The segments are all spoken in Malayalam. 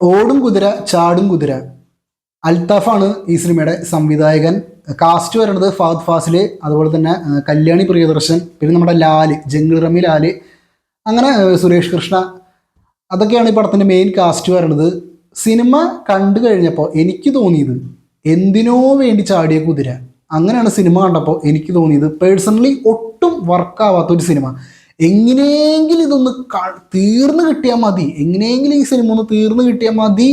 ഓടും കുതിര ചാടും കുതിര. അൽത്താഫാണ് ഈ സിനിമയുടെ സംവിധായകൻ. കാസ്റ്റ് വരുന്നത് ഫഹദ് ഫാസിൽ, അതുപോലെ തന്നെ കല്യാണി പ്രിയദർശൻ, പിന്നെ നമ്മുടെ ലാല്, ജംഗിൾ റമി ലാല്, അങ്ങനെ സുരേഷ് കൃഷ്ണ, അതൊക്കെയാണ് ഈ പടത്തിൻ്റെ മെയിൻ കാസ്റ്റ് വരുന്നത്. സിനിമ കണ്ടു കഴിഞ്ഞപ്പോൾ എനിക്ക് തോന്നിയത് എന്തിനോ വേണ്ടി ചാടിയ കുതിര. അങ്ങനെയാണ് സിനിമ കണ്ടപ്പോൾ എനിക്ക് തോന്നിയത്. പേഴ്സണലി ഒട്ടും വർക്കാവാത്തൊരു സിനിമ. എങ്ങനെയെങ്കിലും ഇതൊന്ന് തീർന്നു കിട്ടിയാൽ മതി, എങ്ങനെയെങ്കിലും ഈ സിനിമ ഒന്ന് തീർന്നു കിട്ടിയാൽ മതി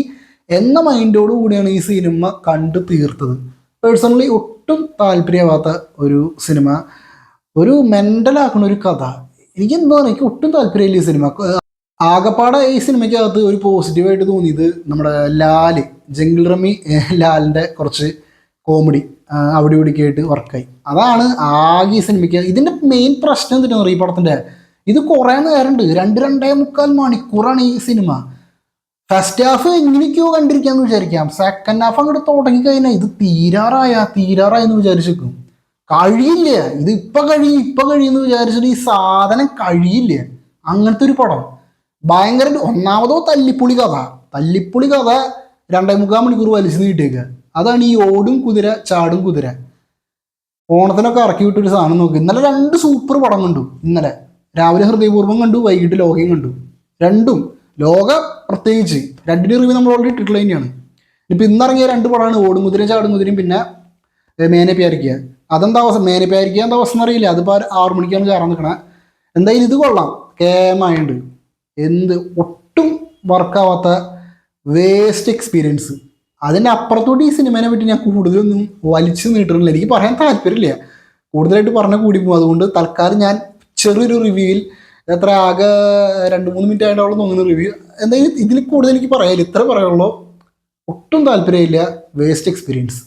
എന്ന മൈൻഡോട് കൂടിയാണ് ഈ സിനിമ കണ്ടു തീർത്തത്. പേഴ്സണലി ഒട്ടും താല്പര്യമാവാത്ത ഒരു സിനിമ, ഒരു മെൻ്റലാക്കുന്ന ഒരു കഥ. എനിക്ക് ഒട്ടും താല്പര്യമില്ല ഈ സിനിമ. ആകപ്പാടെ ഈ സിനിമയ്ക്കകത്ത് ഒരു പോസിറ്റീവായിട്ട് തോന്നിയത് നമ്മുടെ ലാല്, ജംഗിൾ റമി ലാലിൻ്റെ കുറച്ച് കോമഡി അവിടെ ഇവിടേക്ക് ആയിട്ട് വർക്കായി. അതാണ് ആകെ ഈ സിനിമയ്ക്ക്. ഇതിൻ്റെ മെയിൻ പ്രശ്നം എന്തിനാണെന്ന് പറയും ഈ പടത്തിൻ്റെ, ഇത് കുറേ നേരമുണ്ട്, 2-2.25 മണിക്കൂറാണ് ഈ സിനിമ. ഫസ്റ്റ് ഹാഫ് എങ്ങനെയൊക്കെയോ കണ്ടിരിക്കാന്ന് വിചാരിക്കാം, സെക്കൻഡ് ഹാഫ് അങ്ങോട്ട് തുടങ്ങിക്കഴിഞ്ഞാൽ ഇത് തീരാറായെന്ന് വിചാരിച്ചിരിക്കും. കഴിയില്ല, ഇത് ഇപ്പം കഴിയുമെന്ന് വിചാരിച്ചിട്ട് ഈ സാധനം കഴിയില്ല. അങ്ങനത്തെ ഒരു പടം. ഭയങ്കര ഒന്നാമതോ തല്ലിപ്പൊളി കഥ 2.25 മണിക്കൂർ വലിച്ചു നീട്ടിയേക്കുക. അതാണ് ഈ ഓടും കുതിര ചാടും കുതിര. ഓണത്തിനൊക്കെ ഇറക്കി വിട്ടൊരു സാധനം നോക്കി. ഇന്നലെ 2 സൂപ്പർ പടം കണ്ടു. ഇന്നലെ രാവിലെ ഹൃദയപൂർവ്വം കണ്ടു, വൈകിട്ട് ലോകയും കണ്ടു. രണ്ടും ലോക പ്രത്യേകിച്ച് 2 റിവ്യൂ നമ്മൾ ഓൾറെഡി ഇട്ടിട്ടുള്ള തന്നെയാണ്. ഇപ്പം ഇന്നിറങ്ങിയ 2 പടമാണ് ഓടും കുതിരയും ചാടും കുതിരയും, പിന്നെ മേനെ പ്യാരിക്കുക. അതെന്താ അവസ്ഥ, മേനെ പ്യാരിക്കുക എന്താ അവസ്ഥ എന്നറിയില്ല. അതിപ്പോൾ 6 മണിക്കാണ് കയറാൻ നിൽക്കണേ. എന്തായാലും ഇത് കൊള്ളാം, കേമായുണ്ട്. ഒട്ടും വർക്കാവാത്ത വേസ്റ്റ് എക്സ്പീരിയൻസ്. അതിൻ്റെ അപ്പുറത്തോട്ട് ഈ സിനിമേനെ പറ്റി ഞാൻ കൂടുതലൊന്നും വലിച്ചു നീട്ടുന്നില്ല. എനിക്ക് പറയാൻ താല്പര്യമില്ല, കൂടുതലായിട്ട് പറഞ്ഞാൽ കൂടി പോകും. അതുകൊണ്ട് തൽക്കാലം ഞാൻ ചെറിയൊരു റിവ്യൂവിൽ, എത്ര ആകെ 2-3 മിനിറ്റ് ആയിട്ടോളം തോന്നുന്ന റിവ്യൂ, എന്തായാലും ഇതിൽ കൂടുതൽ എനിക്ക് പറയാനില്ല, ഇത്ര പറയുള്ളൂ. ഒട്ടും താല്പര്യമില്ല, വേസ്റ്റ് എക്സ്പീരിയൻസ്.